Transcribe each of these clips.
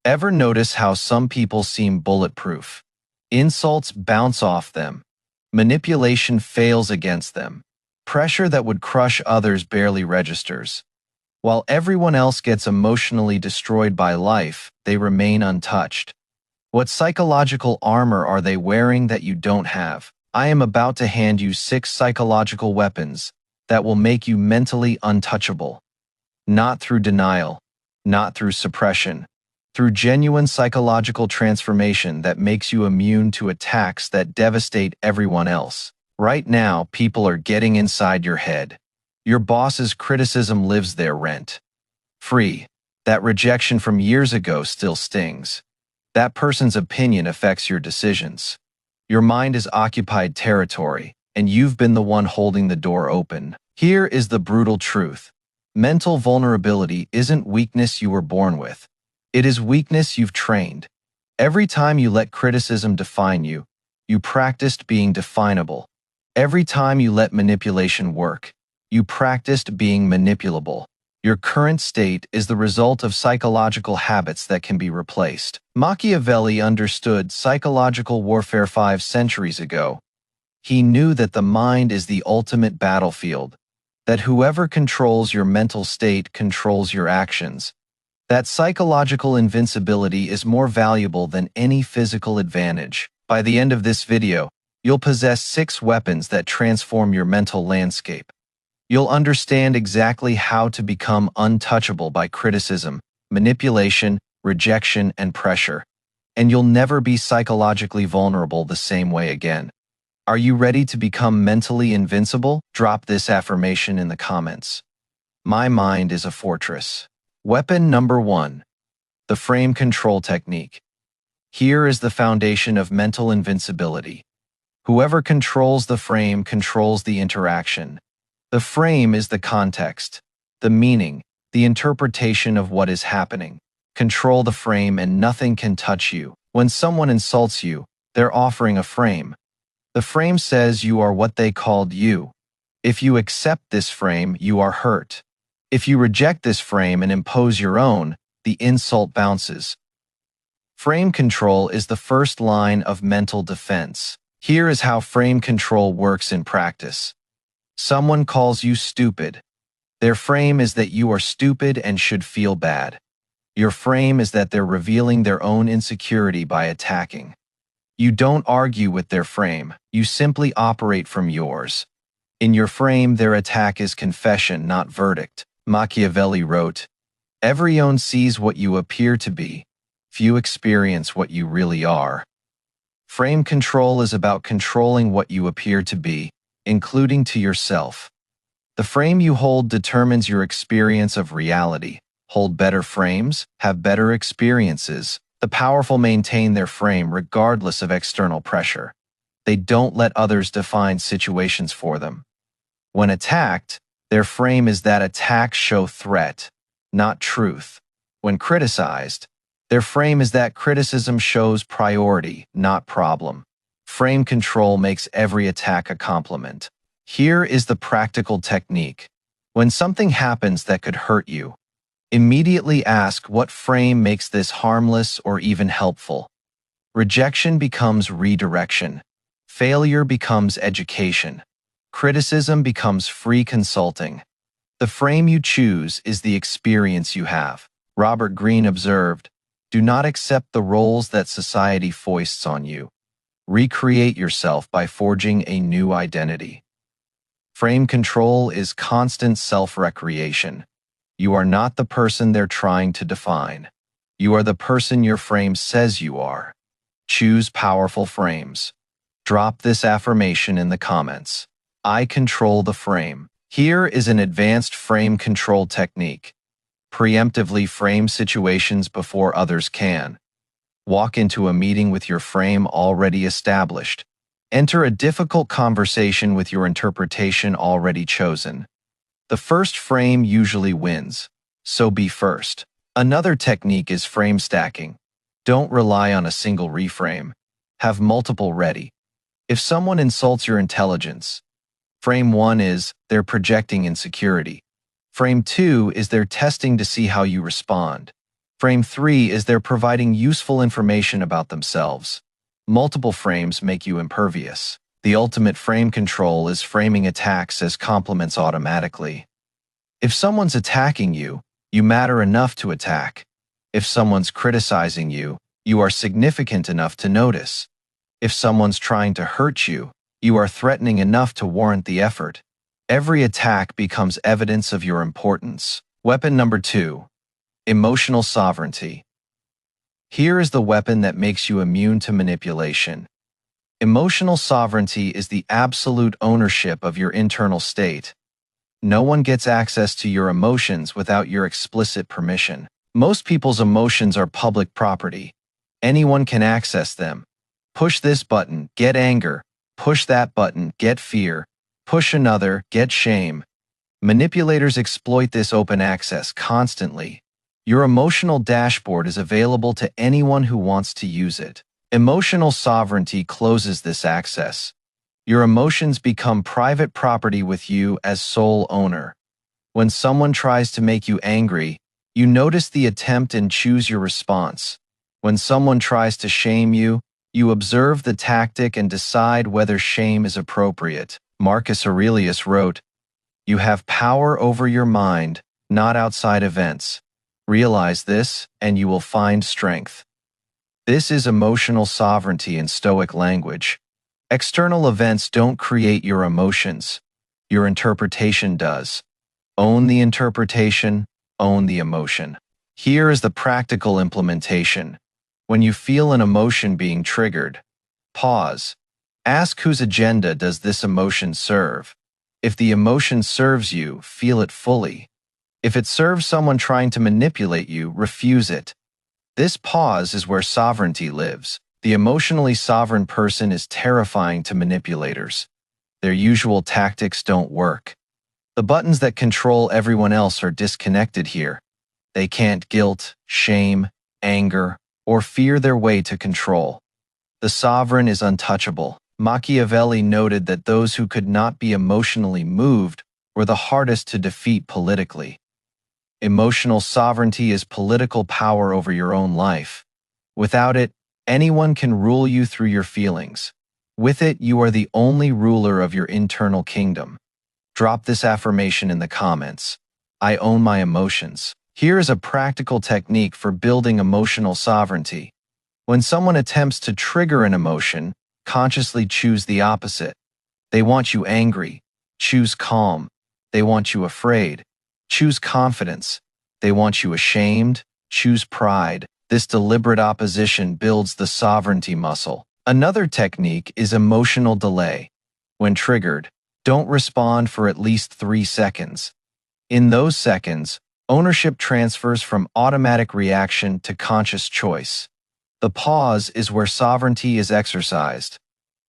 Ever notice how some people seem bulletproof? Insults bounce off them. Manipulation fails against them. Pressure that would crush others barely registers. While everyone else gets emotionally destroyed by life, they remain untouched. What psychological armor are they wearing that you don't have? I am about to hand you 6 psychological weapons that will make you mentally untouchable. Not through denial, not through suppression, through genuine psychological transformation that makes you immune to attacks that devastate everyone else. Right now, people are getting inside your head. Your boss's criticism lives there rent free. That rejection from years ago still stings. That person's opinion affects your decisions. Your mind is occupied territory, and you've been the one holding the door open. Here is the brutal truth. Mental vulnerability isn't weakness you were born with. It is weakness you've trained. Every time you let criticism define you, you practiced being definable. Every time you let manipulation work, you practiced being manipulable. Your current state is the result of psychological habits that can be replaced. Machiavelli understood psychological warfare 5 centuries ago. He knew that the mind is the ultimate battlefield, that whoever controls your mental state controls your actions. That psychological invincibility is more valuable than any physical advantage. By the end of this video, you'll possess 6 weapons that transform your mental landscape. You'll understand exactly how to become untouchable by criticism, manipulation, rejection, and pressure. And you'll never be psychologically vulnerable the same way again. Are you ready to become mentally invincible? Drop this affirmation in the comments. My mind is a fortress. Weapon number 1. The frame control technique. Here is the foundation of mental invincibility. Whoever controls the frame controls the interaction. The frame is the context, the meaning, the interpretation of what is happening. Control the frame and nothing can touch you. When someone insults you, they're offering a frame. The frame says you are what they called you. If you accept this frame, you are hurt. If you reject this frame and impose your own, the insult bounces. Frame control is the first line of mental defense. Here is how frame control works in practice. Someone calls you stupid. Their frame is that you are stupid and should feel bad. Your frame is that they're revealing their own insecurity by attacking. You don't argue with their frame, you simply operate from yours. In your frame, their attack is confession, not verdict. Machiavelli wrote, "Everyone sees what you appear to be. Few experience what you really are." Frame control is about controlling what you appear to be, including to yourself. The frame you hold determines your experience of reality. Hold better frames, have better experiences. The powerful maintain their frame regardless of external pressure. They don't let others define situations for them. When attacked, their frame is that attacks show threat, not truth. When criticized, their frame is that criticism shows priority, not problem. Frame control makes every attack a compliment. Here is the practical technique. When something happens that could hurt you, immediately ask what frame makes this harmless or even helpful. Rejection becomes redirection. Failure becomes education. Criticism becomes free consulting. The frame you choose is the experience you have. Robert Greene observed, "Do not accept the roles that society foists on you. Recreate yourself by forging a new identity." Frame control is constant self-recreation. You are not the person they're trying to define. You are the person your frame says you are. Choose powerful frames. Drop this affirmation in the comments. I control the frame. Here is an advanced frame control technique. Preemptively frame situations before others can. Walk into a meeting with your frame already established. Enter a difficult conversation with your interpretation already chosen. The first frame usually wins, so be first. Another technique is frame stacking. Don't rely on a single reframe. Have multiple ready. If someone insults your intelligence, frame 1 is, they're projecting insecurity. Frame 2 is they're testing to see how you respond. Frame 3 is they're providing useful information about themselves. Multiple frames make you impervious. The ultimate frame control is framing attacks as compliments automatically. If someone's attacking you, you matter enough to attack. If someone's criticizing you, you are significant enough to notice. If someone's trying to hurt you, you are threatening enough to warrant the effort. Every attack becomes evidence of your importance. Weapon number 2. Emotional sovereignty. Here is the weapon that makes you immune to manipulation. Emotional sovereignty is the absolute ownership of your internal state. No one gets access to your emotions without your explicit permission. Most people's emotions are public property. Anyone can access them. Push this button, get anger. Push that button, get fear. Push another, get shame. Manipulators exploit this open access constantly. Your emotional dashboard is available to anyone who wants to use it. Emotional sovereignty closes this access. Your emotions become private property with you as sole owner. When someone tries to make you angry, you notice the attempt and choose your response. When someone tries to shame you, you observe the tactic and decide whether shame is appropriate. Marcus Aurelius wrote, "You have power over your mind, not outside events. Realize this, and you will find strength." This is emotional sovereignty in Stoic language. External events don't create your emotions. Your interpretation does. Own the interpretation, own the emotion. Here is the practical implementation. When you feel an emotion being triggered, pause. Ask whose agenda does this emotion serve. If the emotion serves you, feel it fully. If it serves someone trying to manipulate you, refuse it. This pause is where sovereignty lives. The emotionally sovereign person is terrifying to manipulators. Their usual tactics don't work. The buttons that control everyone else are disconnected here. They can't guilt, shame, anger, or fear their way to control. The sovereign is untouchable. Machiavelli noted that those who could not be emotionally moved were the hardest to defeat politically. Emotional sovereignty is political power over your own life. Without it, anyone can rule you through your feelings. With it, you are the only ruler of your internal kingdom. Drop this affirmation in the comments. I own my emotions. Here is a practical technique for building emotional sovereignty. When someone attempts to trigger an emotion, consciously choose the opposite. They want you angry. Choose calm. They want you afraid. Choose confidence. They want you ashamed. Choose pride. This deliberate opposition builds the sovereignty muscle. Another technique is emotional delay. When triggered, don't respond for at least 3 seconds. In those seconds, ownership transfers from automatic reaction to conscious choice. The pause is where sovereignty is exercised.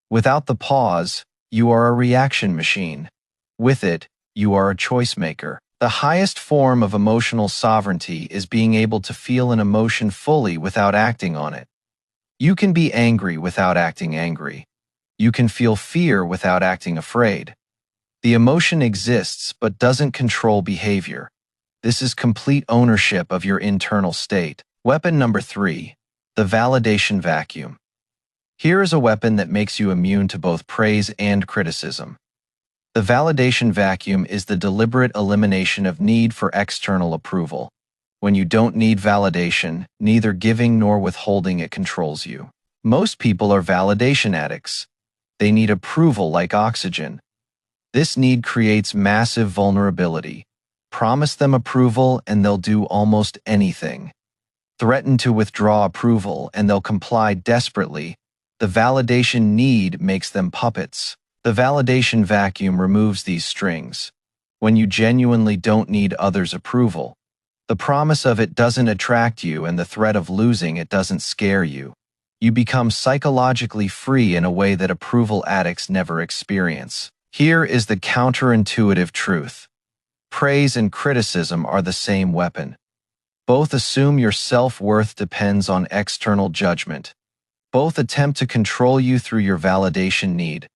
Without the pause, you are a reaction machine. With it, you are a choice maker. The highest form of emotional sovereignty is being able to feel an emotion fully without acting on it. You can be angry without acting angry. You can feel fear without acting afraid. The emotion exists but doesn't control behavior. This is complete ownership of your internal state. Weapon number 3, the validation vacuum. Here is a weapon that makes you immune to both praise and criticism. The validation vacuum is the deliberate elimination of need for external approval. When you don't need validation, neither giving nor withholding it controls you. Most people are validation addicts. They need approval like oxygen. This need creates massive vulnerability. Promise them approval and they'll do almost anything. Threaten to withdraw approval and they'll comply desperately. The validation need makes them puppets. The validation vacuum removes these strings. When you genuinely don't need others' approval, the promise of it doesn't attract you and the threat of losing it doesn't scare you. You become psychologically free in a way that approval addicts never experience. Here is the counterintuitive truth. Praise and criticism are the same weapon. Both assume your self-worth depends on external judgment. Both attempt to control you through your validation need.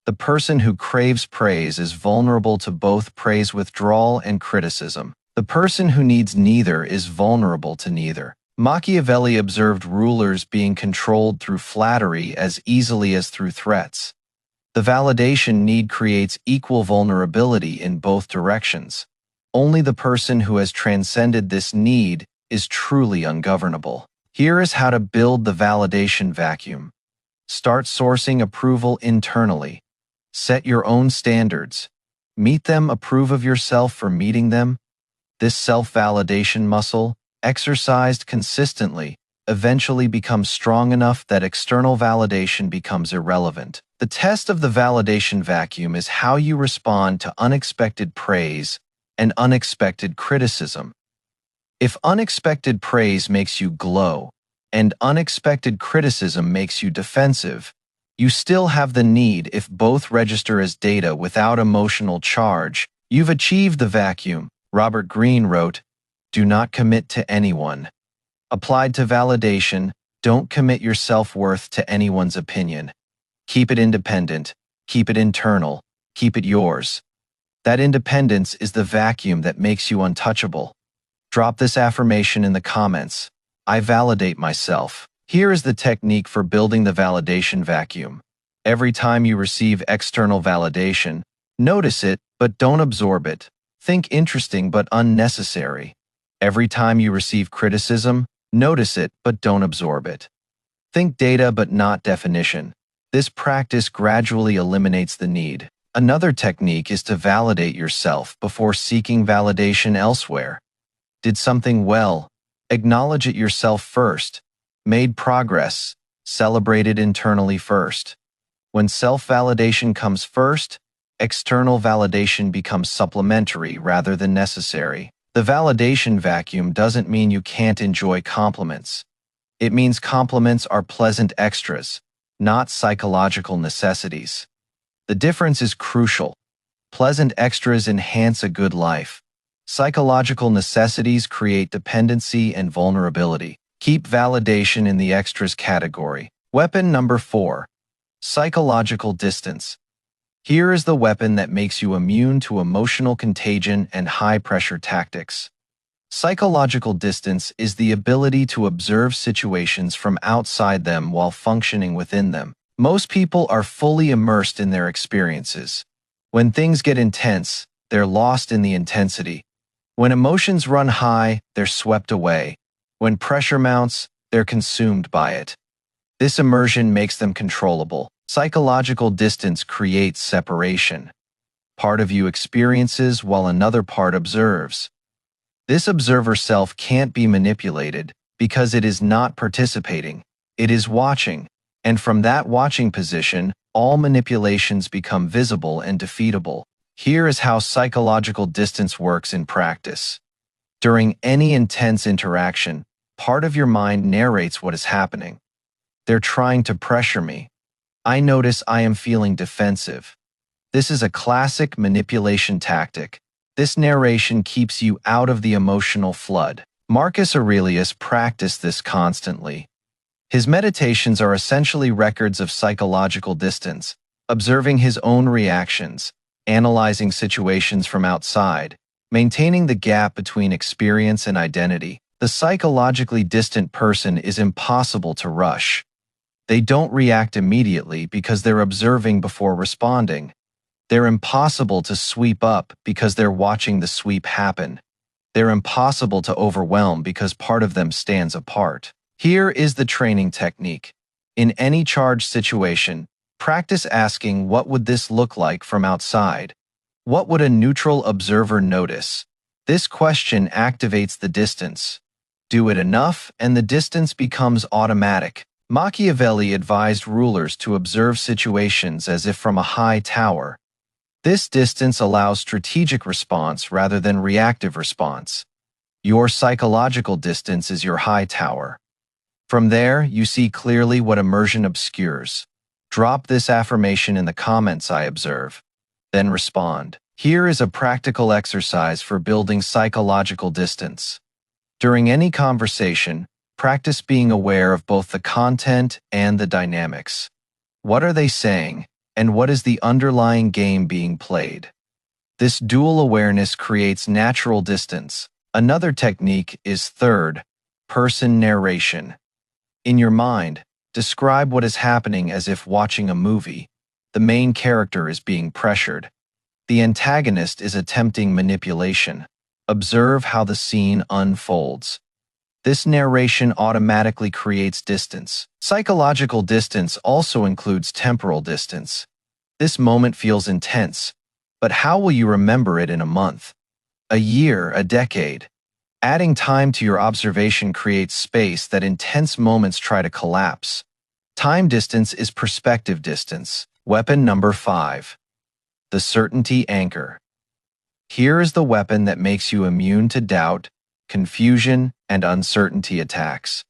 The person who craves praise is vulnerable to both praise withdrawal and criticism. The person who needs neither is vulnerable to neither. Machiavelli observed rulers being controlled through flattery as easily as through threats. The validation need creates equal vulnerability in both directions. Only the person who has transcended this need is truly ungovernable. Here is how to build the validation vacuum. Start sourcing approval internally. Set your own standards. Meet them, approve of yourself for meeting them. This self-validation muscle, exercised consistently, eventually becomes strong enough that external validation becomes irrelevant. The test of the validation vacuum is how you respond to unexpected praise and unexpected criticism. If unexpected praise makes you glow and unexpected criticism makes you defensive, you still have the need. If both register as data without emotional charge, you've achieved the vacuum. Robert Greene wrote, "Do not commit to anyone." Applied to validation, don't commit your self-worth to anyone's opinion. Keep it independent, keep it internal, keep it yours. That independence is the vacuum that makes you untouchable. Drop this affirmation in the comments. I validate myself. Here is the technique for building the validation vacuum. Every time you receive external validation, notice it, but don't absorb it. Think interesting but unnecessary. Every time you receive criticism, notice it, but don't absorb it. Think data but not definition. This practice gradually eliminates the need. Another technique is to validate yourself before seeking validation elsewhere. Did something well? Acknowledge it yourself first. Made progress? Celebrate it internally first. When self-validation comes first, external validation becomes supplementary rather than necessary. The validation vacuum doesn't mean you can't enjoy compliments. It means compliments are pleasant extras, not psychological necessities. The difference is crucial. Pleasant extras enhance a good life. Psychological necessities create dependency and vulnerability. Keep validation in the extras category. Weapon number 4. Psychological distance. Here is the weapon that makes you immune to emotional contagion and high-pressure tactics. Psychological distance is the ability to observe situations from outside them while functioning within them. Most people are fully immersed in their experiences. When things get intense, they're lost in the intensity. When emotions run high, they're swept away. When pressure mounts, they're consumed by it. This immersion makes them controllable. Psychological distance creates separation. Part of you experiences while another part observes. This observer self can't be manipulated because it is not participating. It is watching. And from that watching position, all manipulations become visible and defeatable. Here is how psychological distance works in practice. During any intense interaction, part of your mind narrates what is happening. They're trying to pressure me. I notice I am feeling defensive. This is a classic manipulation tactic. This narration keeps you out of the emotional flood. Marcus Aurelius practiced this constantly. His meditations are essentially records of psychological distance, observing his own reactions, analyzing situations from outside, maintaining the gap between experience and identity. The psychologically distant person is impossible to rush. They don't react immediately because they're observing before responding. They're impossible to sweep up because they're watching the sweep happen. They're impossible to overwhelm because part of them stands apart. Here is the training technique. In any charged situation, practice asking, what would this look like from outside? What would a neutral observer notice? This question activates the distance. Do it enough, and the distance becomes automatic. Machiavelli advised rulers to observe situations as if from a high tower. This distance allows strategic response rather than reactive response. Your psychological distance is your high tower. From there, you see clearly what immersion obscures. Drop this affirmation in the comments, I observe. Then respond. Here is a practical exercise for building psychological distance. During any conversation, practice being aware of both the content and the dynamics. What are they saying, and what is the underlying game being played? This dual awareness creates natural distance. Another technique is third Person narration. In your mind, describe what is happening as if watching a movie. The main character is being pressured. The antagonist is attempting manipulation. Observe how the scene unfolds. This narration automatically creates distance. Psychological distance also includes temporal distance. This moment feels intense, but how will you remember it in a month, a year, a decade? Adding time to your observation creates space that intense moments try to collapse. Time distance is perspective distance. Weapon number 5. The certainty anchor. Here is the weapon that makes you immune to doubt, confusion, and uncertainty attacks.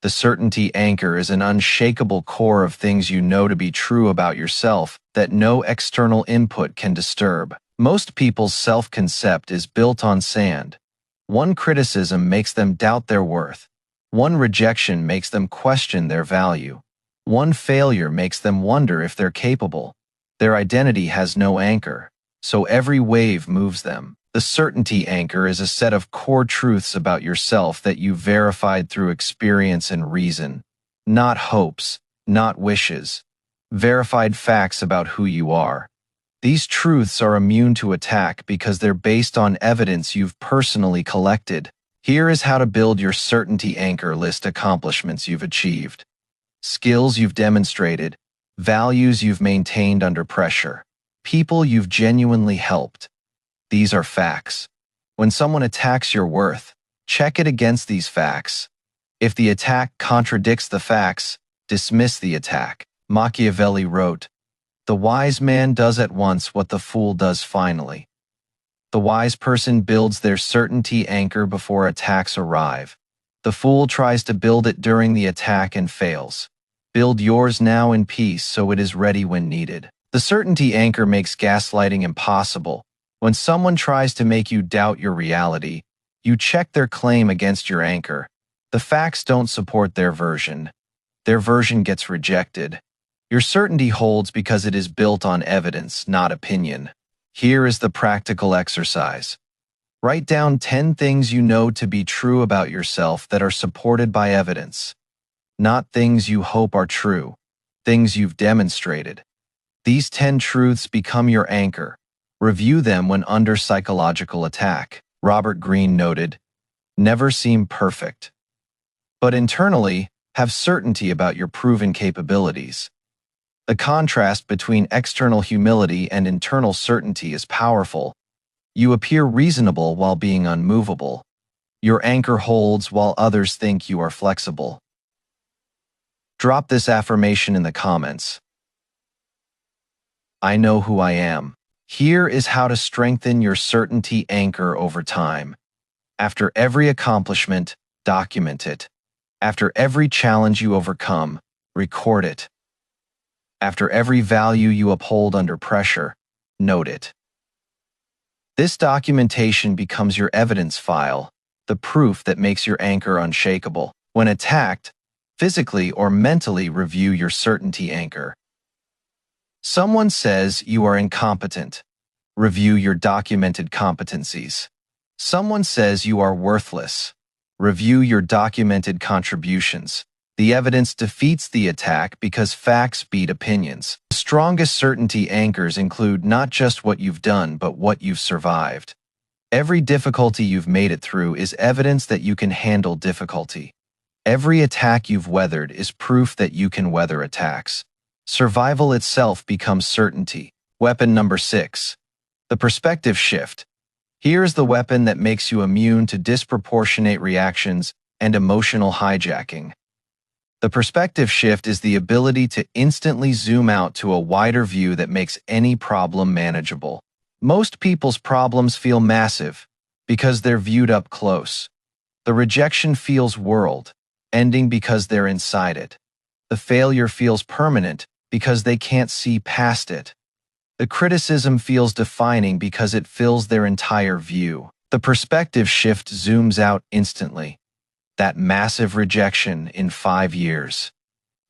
The certainty anchor is an unshakable core of things you know to be true about yourself that no external input can disturb. Most people's self-concept is built on sand. One criticism makes them doubt their worth. One rejection makes them question their value. One failure makes them wonder if they're capable. Their identity has no anchor, so every wave moves them. The certainty anchor is a set of core truths about yourself that you've verified through experience and reason. Not hopes, not wishes. Verified facts about who you are. These truths are immune to attack because they're based on evidence you've personally collected. Here is how to build your certainty anchor. List accomplishments you've achieved, skills you've demonstrated, values you've maintained under pressure, people you've genuinely helped. These are facts. When someone attacks your worth, check it against these facts. If the attack contradicts the facts, dismiss the attack. Machiavelli wrote, "The wise man does at once what the fool does finally." The wise person builds their certainty anchor before attacks arrive. The fool tries to build it during the attack and fails. Build yours now in peace so it is ready when needed. The certainty anchor makes gaslighting impossible. When someone tries to make you doubt your reality, you check their claim against your anchor. The facts don't support their version. Their version gets rejected. Your certainty holds because it is built on evidence, not opinion. Here is the practical exercise. Write down 10 things you know to be true about yourself that are supported by evidence. Not things you hope are true, things you've demonstrated. These 10 truths become your anchor. Review them when under psychological attack. Robert Greene noted, "Never seem perfect, but internally, have certainty about your proven capabilities." The contrast between external humility and internal certainty is powerful. You appear reasonable while being unmovable. Your anchor holds while others think you are flexible. Drop this affirmation in the comments. I know who I am. Here is how to strengthen your certainty anchor over time. After every accomplishment, document it. After every challenge you overcome, record it. After every value you uphold under pressure, note it. This documentation becomes your evidence file, the proof that makes your anchor unshakable. When attacked, physically or mentally review your certainty anchor. Someone says you are incompetent. Review your documented competencies. Someone says you are worthless. Review your documented contributions. The evidence defeats the attack because facts beat opinions. The strongest certainty anchors include not just what you've done, but what you've survived. Every difficulty you've made it through is evidence that you can handle difficulty. Every attack you've weathered is proof that you can weather attacks. Survival itself becomes certainty. Weapon number 6. The perspective shift. Here's the weapon that makes you immune to disproportionate reactions and emotional hijacking. The perspective shift is the ability to instantly zoom out to a wider view that makes any problem manageable. Most people's problems feel massive because they're viewed up close. The rejection feels world, ending because they're inside it. The failure feels permanent because they can't see past it. The criticism feels defining because it fills their entire view. The perspective shift zooms out instantly. That massive rejection in 5 years.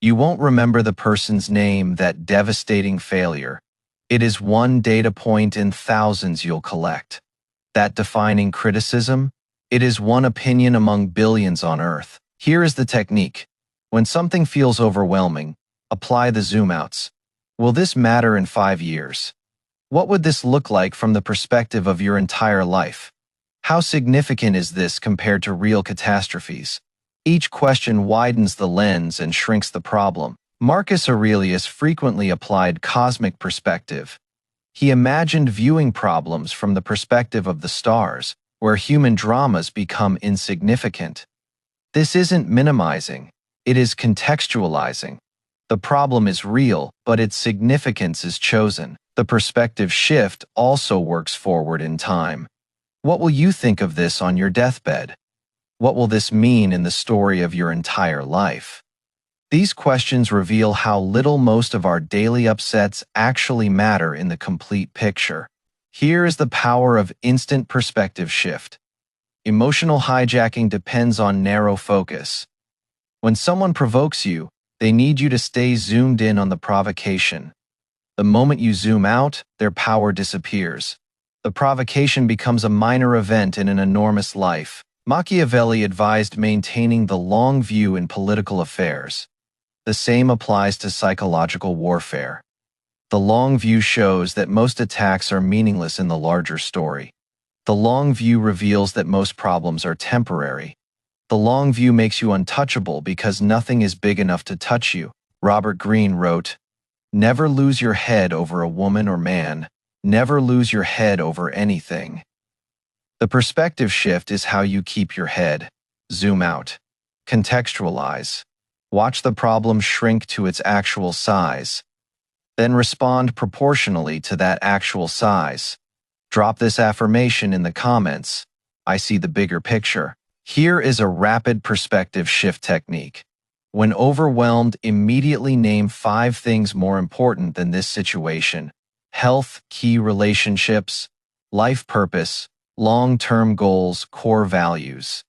You won't remember the person's name, that devastating failure. It is one data point in thousands you'll collect. That defining criticism, It is one opinion among billions on Earth. Here is the technique. When something feels overwhelming, apply the zoom outs. Will this matter in 5 years? What would this look like from the perspective of your entire life? How significant is this compared to real catastrophes? Each question widens the lens and shrinks the problem. Marcus Aurelius frequently applied cosmic perspective. He imagined viewing problems from the perspective of the stars, where human dramas become insignificant. This isn't minimizing, it is contextualizing. The problem is real, but its significance is chosen. The perspective shift also works forward in time. What will you think of this on your deathbed? What will this mean in the story of your entire life? These questions reveal how little most of our daily upsets actually matter in the complete picture. Here is the power of instant perspective shift. Emotional hijacking depends on narrow focus. When someone provokes you, they need you to stay zoomed in on the provocation. The moment you zoom out, their power disappears. The provocation becomes a minor event in an enormous life. Machiavelli advised maintaining the long view in political affairs. The same applies to psychological warfare. The long view shows that most attacks are meaningless in the larger story. The long view reveals that most problems are temporary. The long view makes you untouchable because nothing is big enough to touch you. Robert Greene wrote, "Never lose your head over a woman or man. Never lose your head over anything." The perspective shift is how you keep your head. Zoom out. Contextualize. Watch the problem shrink to its actual size. Then respond proportionally to that actual size. Drop this affirmation in the comments. I see the bigger picture. Here is a rapid perspective shift technique. When overwhelmed, immediately name 5 things more important than this situation: health, key relationships, life purpose, long-term goals, core values.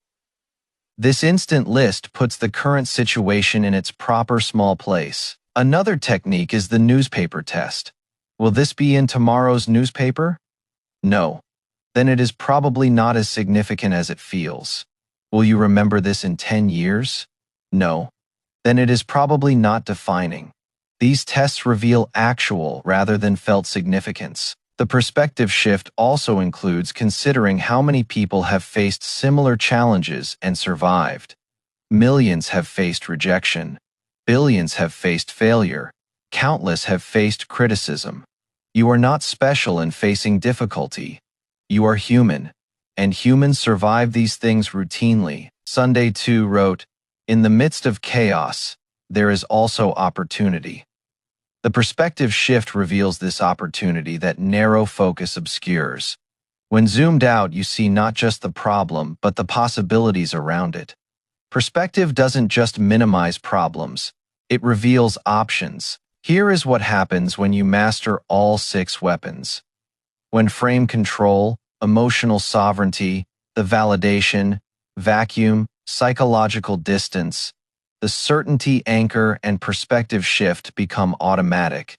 This instant list puts the current situation in its proper small place. Another technique is the newspaper test. Will this be in tomorrow's newspaper? No. Then it is probably not as significant as it feels. Will you remember this in 10 years? No. Then it is probably not defining. These tests reveal actual rather than felt significance. The perspective shift also includes considering how many people have faced similar challenges and survived. Millions have faced rejection. Billions have faced failure. Countless have faced criticism. You are not special in facing difficulty. You are human, and humans survive these things routinely. Sunday 2 wrote, "In the midst of chaos, there is also opportunity." The perspective shift reveals this opportunity that narrow focus obscures. When zoomed out, you see not just the problem, but the possibilities around it. Perspective doesn't just minimize problems, it reveals options. Here is what happens when you master all 6 weapons. When frame control, emotional sovereignty, the validation, vacuum, psychological distance, the certainty anchor and perspective shift become automatic.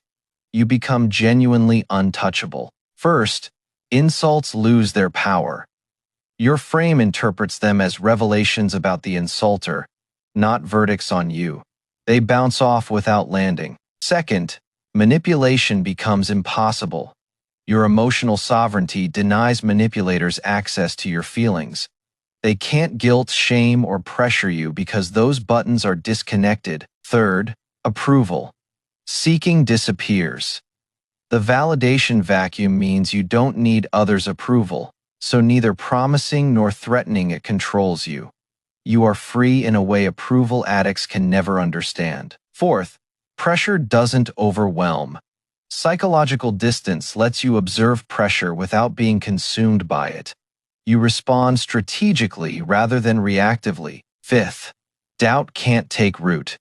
You become genuinely untouchable. First, insults lose their power. Your frame interprets them as revelations about the insulter, not verdicts on you. They bounce off without landing. Second, manipulation becomes impossible. Your emotional sovereignty denies manipulators access to your feelings. They can't guilt, shame, or pressure you because those buttons are disconnected. Third, approval. Seeking disappears. The validation vacuum means you don't need others' approval, so neither promising nor threatening it controls you. You are free in a way approval addicts can never understand. Fourth, pressure doesn't overwhelm. Psychological distance lets you observe pressure without being consumed by it. You respond strategically rather than reactively. Fifth, doubt can't take root.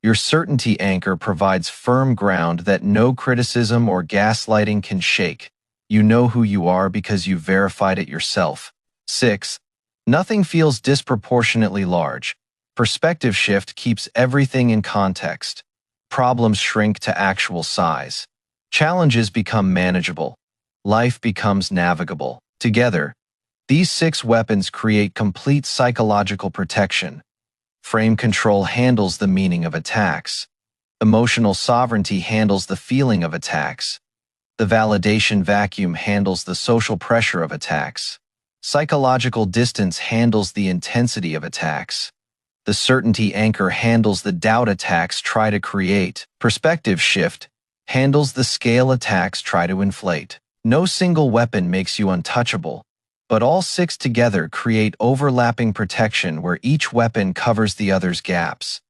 Your certainty anchor provides firm ground that no criticism or gaslighting can shake. You know who you are because you verified it yourself. Sixth, nothing feels disproportionately large. Perspective shift keeps everything in context. Problems shrink to actual size. Challenges become manageable. Life becomes navigable. Together, These 6 weapons create complete psychological protection. Frame control handles the meaning of attacks. Emotional sovereignty handles the feeling of attacks. The validation vacuum handles the social pressure of attacks. Psychological distance handles the intensity of attacks. The certainty anchor handles the doubt attacks try to create. Perspective shift handles the scale attacks try to inflate. No single weapon makes you untouchable, but all 6 together create overlapping protection where each weapon covers the other's gaps.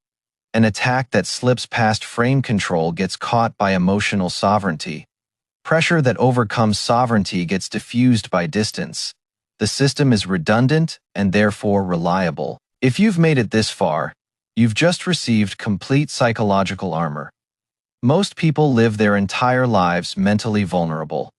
An attack that slips past frame control gets caught by emotional sovereignty. Pressure that overcomes sovereignty gets diffused by distance. The system is redundant and therefore reliable. If you've made it this far, you've just received complete psychological armor. Most people live their entire lives mentally vulnerable.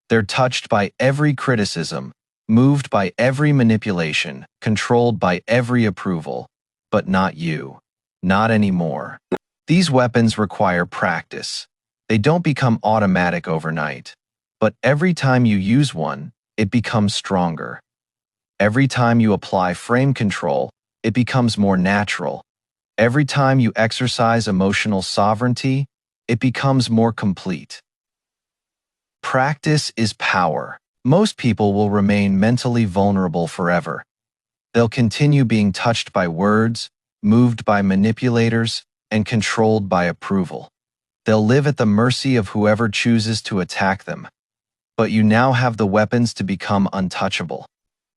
They're touched by every criticism, moved by every manipulation, controlled by every approval. But not you. Not anymore. These weapons require practice. They don't become automatic overnight. But every time you use one, it becomes stronger. Every time you apply frame control, it becomes more natural. Every time you exercise emotional sovereignty, it becomes more complete. Practice is power. Most people will remain mentally vulnerable forever. They'll continue being touched by words, moved by manipulators, and controlled by approval. They'll live at the mercy of whoever chooses to attack them. But you now have the weapons to become untouchable.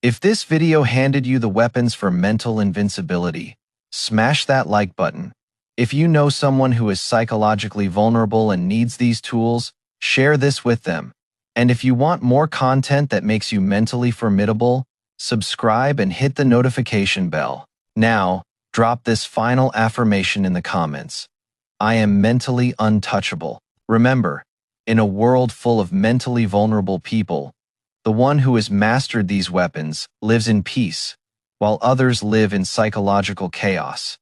If this video handed you the weapons for mental invincibility, smash that like button. If you know someone who is psychologically vulnerable and needs these tools, share this with them. And if you want more content that makes you mentally formidable, subscribe and hit the notification bell. Now, drop this final affirmation in the comments. I am mentally untouchable. Remember, in a world full of mentally vulnerable people, the one who has mastered these weapons lives in peace, while others live in psychological chaos.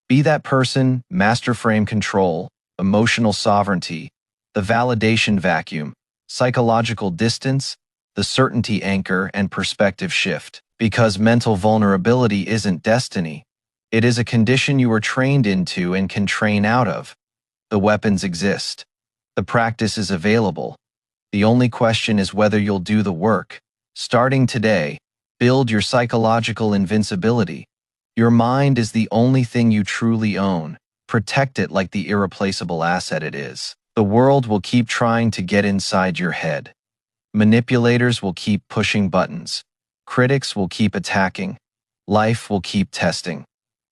Be that person, master frame control, emotional sovereignty, the validation vacuum, psychological distance, the certainty anchor, and perspective shift. Because mental vulnerability isn't destiny. It is a condition you are trained into and can train out of. The weapons exist. The practice is available. The only question is whether you'll do the work. Starting today, build your psychological invincibility. Your mind is the only thing you truly own. Protect it like the irreplaceable asset it is. The world will keep trying to get inside your head. Manipulators will keep pushing buttons. Critics will keep attacking. Life will keep testing.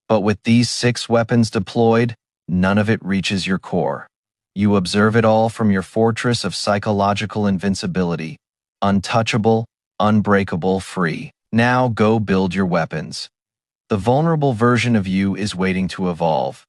But with these 6 weapons deployed, none of it reaches your core. You observe it all from your fortress of psychological invincibility. Untouchable, unbreakable, free. Now go build your weapons. The vulnerable version of you is waiting to evolve.